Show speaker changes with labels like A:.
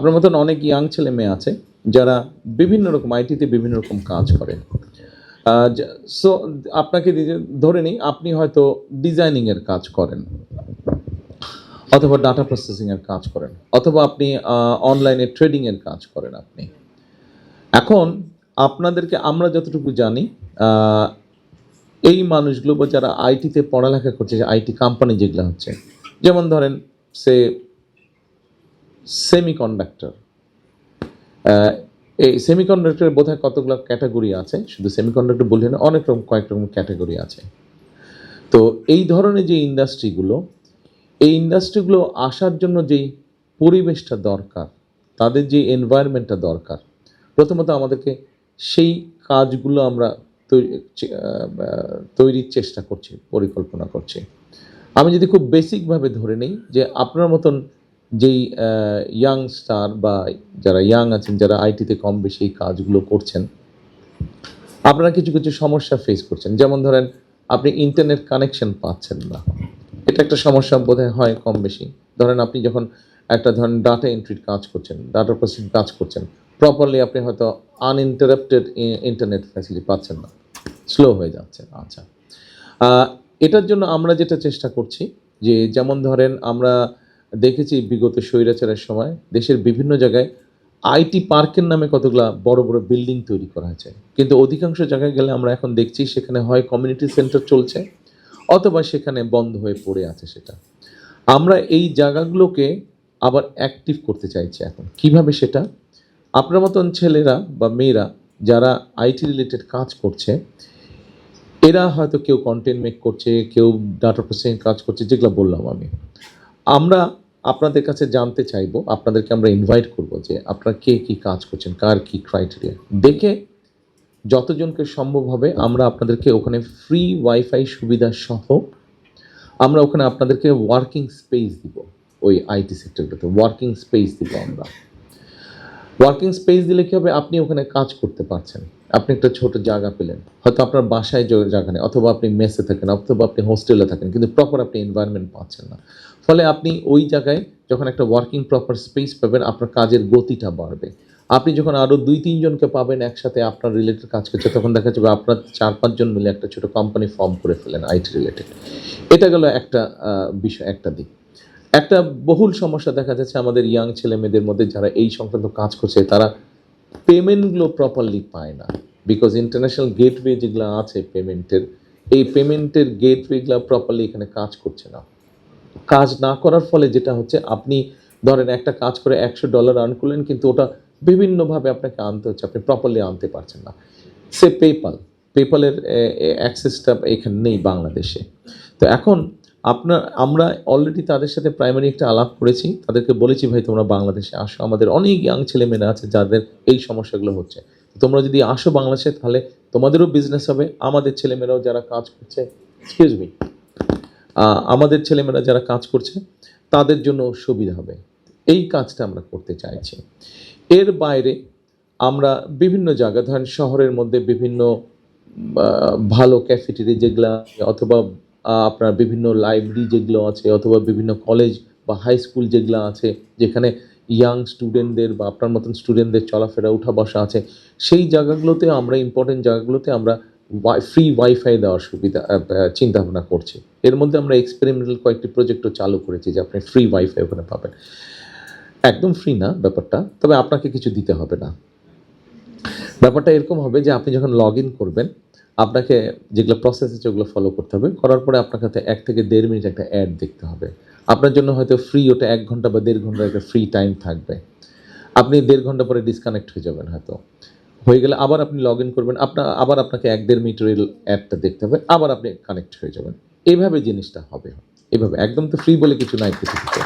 A: আপনার মতন অনেক ইয়াং ছেলে মেয়ে আছে যারা বিভিন্ন রকম আইটিতে বিভিন্ন রকম কাজ করে। সো আপনাকে ধরে নিই আপনি হয়তো ডিজাইনিংয়ের কাজ করেন, অথবা ডাটা প্রসেসিংয়ের কাজ করেন, অথবা আপনি অনলাইনে ট্রেডিংয়ের কাজ করেন। আপনি এখন আপনাদেরকে আমরা যতটুকু জানি, এই মানুষগুলো বা যারা আইটিতে পড়ালেখা করছে, যে আইটি কোম্পানি যেগুলো হচ্ছে, যেমন ধরেন সেমিকন্ডাক্টর, এই সেমিকন্ডাক্টরের বোধহয় কতগুলো ক্যাটাগরি আছে, শুধু সেমিকন্ডাক্টর বললে না, অনেক রকম কয়েক রকম ক্যাটাগরি আছে। তো এই ধরনের যে ইন্ডাস্ট্রিগুলো, এই ইন্ডাস্ট্রিগুলো আসার জন্য যেই পরিবেশটা দরকার, তাদের যে এনভায়রনমেন্টটা দরকার, প্রথমত আমাদেরকে সেই কাজগুলো আমরা তৈরির চেষ্টা করছি, পরিকল্পনা করছি। আমি যদি খুব বেসিকভাবে ধরে নিই যে আপনার মতন যেই ইয়াংস্টার বা যারা ইয়াং আছেন, যারা আইটিতে কম বেশি এই কাজগুলো করছেন, আপনারা কিছু কিছু সমস্যা ফেস করছেন। যেমন ধরেন আপনি ইন্টারনেট কানেকশন পাচ্ছেন না, এটা একটা সমস্যা বোধহয় হয় কম বেশি। ধরেন আপনি যখন একটা ধরেন ডাটা এন্ট্রির কাজ করছেন, ডাটা প্রসেসিং কাজ করছেন, প্রপারলি আপনি হয়তো আনইন্টারাপ্টেড ইন্টারনেট ফ্যাসিলিটি পাচ্ছেন না, স্লো হয়ে যাচ্ছে। আচ্ছা, এটার জন্য আমরা যেটা চেষ্টা করছি, যে যেমন ধরেন আমরা দেখেছি বিগত স্বৈরাচারের সময় দেশের বিভিন্ন জায়গায় আইটি পার্কের নামে কতগুলা বড় বড় বিল্ডিং তৈরি করা হয়েছে, কিন্তু অধিকাংশ জায়গায় গেলে আমরা এখন দেখছি সেখানে হয় কমিউনিটি সেন্টার চলছে, অথবা সেখানে বন্ধ হয়ে পড়ে আছে। সেটা আমরা এই জায়গাগুলোকে আবার অ্যাক্টিভ করতে চাইছি এখন। কিভাবে সেটা? আপনার মতন ছেলেরা বা মেয়েরা যারা আইটি রিলেটেড কাজ করছে, এরা হয়তো কেউ কন্টেন্ট মেক করছে, কেউ ডাটা প্রসেসিং কাজ করছে, যেগুলো বললাম আমরা আপনাদের কাছে জানতে চাইবো, আপনাদেরকে আমরা ইনভাইট করব যে আপনারা কে কী কাজ করছেন, কার কী ক্রাইটেরিয়া, দেখে যতজনকে সম্ভব হবে আমরা আপনাদেরকে ওখানে ফ্রি ওয়াইফাই সুবিধা সহ আমরা ওখানে আপনাদেরকে ওয়ার্কিং স্পেস দিব। ওই আইটি সেক্টরটাতে ওয়ার্কিং স্পেস দিব আমরা। ওয়ার্কিং স্পেস দিলে কী হবে, আপনি ওখানে কাজ করতে পারছেন, আপনি একটা ছোট জায়গা পেলেন, হয়তো আপনার বাসায় জায়গা নেই, অথবা আপনি মেসে থাকেন, অথবা আপনি হোস্টেলে থাকেন, কিন্তু প্রপার আপনি এনভায়রনমেন্ট পাচ্ছেন না। ফলে আপনি ওই জায়গায় যখন একটা ওয়ার্কিং প্রপার স্পেস পাবেন, আপনার কাজের গতিটা বাড়বে। আপনি যখন আরও 2-3 জনকে পাবেন একসাথে আপনার রিলেটেড কাজ করছে, তখন দেখা যাবে আপনার 4-5 জন মিলে একটা ছোটো কোম্পানি ফর্ম করে ফেলেন আইটি রিলেটেড। এটা গেল একটা বিষয়, একটা দিক। একটা বহুল সমস্যা দেখা যাচ্ছে আমাদের ইয়াং ছেলে মেয়েদের মধ্যে, যারা এই সংক্রান্ত কাজ করছে, তারা পেমেন্টগুলো প্রপারলি পায় না। বিকজ ইন্টারন্যাশনাল গেটওয়ে যেগুলো আছে পেমেন্টের, এই পেমেন্টের গেটওয়েগুলো প্রপারলি এখানে কাজ করছে না। কাজ না করার ফলে যেটা হচ্ছে, আপনি ধরেন একটা কাজ করে $100 আর্ন করলেন, কিন্তু ওটা বিভিন্নভাবে আপনাকে আনতে হচ্ছে, আপনি প্রপারলি আনতে পারছেন না। সে পেপালের অ্যাক্সেসটা এখানে নেই বাংলাদেশে। তো এখন আমরা অলরেডি তাদের সাথে প্রাইমারি একটা আলাপ করেছি, তাদেরকে বলেছি ভাই তোমরা বাংলাদেশে আসো, আমাদের অনেক ইয়াং ছেলেমেয়েরা আছে যাদের এই সমস্যাগুলো হচ্ছে, তোমরা যদি আসো বাংলাদেশে, তাহলে তোমাদেরও বিজনেস হবে, আমাদের ছেলেমেয়েরাও যারা কাজ করছে, আমাদের ছেলেমেয়েরা যারা কাজ করছে তাদের জন্য সুবিধা হবে। এই কাজটা আমরা করতে চাইছি। এর বাইরে আমরা বিভিন্ন জায়গা, ধরেন শহরের মধ্যে বিভিন্ন ভালো ক্যাফেটেরিয়া যেগুলো, অথবা আপনার বিভিন্ন লাইব্রেরি যেগুলো আছে, অথবা বিভিন্ন কলেজ বা হাই স্কুল যেগুলো আছে, যেখানে ইয়াং স্টুডেন্টদের বা আপনার মতন স্টুডেন্টদের চলাফেরা উঠা বসা আছে, সেই জায়গাগুলোতে আমরা ইম্পর্টেন্ট জায়গাগুলোতে আমরা ফ্রি ওয়াইফাই দেওয়ার সুবিধা চিন্তা ভাবনা করছি। এর মধ্যে আমরা এক্সপেরিমেন্টাল কয়েকটি প্রজেক্টও চালু করেছি, যে আপনি ফ্রি ওয়াইফাই ওখানে পাবেন। একদম ফ্রি না ব্যাপারটা, তবে আপনাকে কিছু দিতে হবে না। ব্যাপারটা এরকম হবে যে আপনি যখন লগ ইন করবেন, আপনাকে যেগুলো প্রসেস আছে ওগুলো ফলো করতে হবে। করার পরে আপনার কাছে 1 থেকে 1.5 মিনিট একটা অ্যাড দেখতে হবে। আপনার জন্য হয়তো ফ্রি ওটা 1 ঘন্টা বা 1.5 ঘন্টার একটা ফ্রি টাইম থাকবে। আপনি 1.5 ঘন্টা পরে ডিসকানেক্ট হয়ে যাবেন, হয়তো হয়ে গেলে আবার আপনি লগ ইন করবেন, আবার আপনাকে 1-1.5 মিনিটের অ্যাডটা দেখতে হবে, আবার আপনি কানেক্ট হয়ে যাবেন। এইভাবে জিনিসটা হবে, এভাবে। একদম তো ফ্রি বলে কিছু নাই পৃথিবীতে।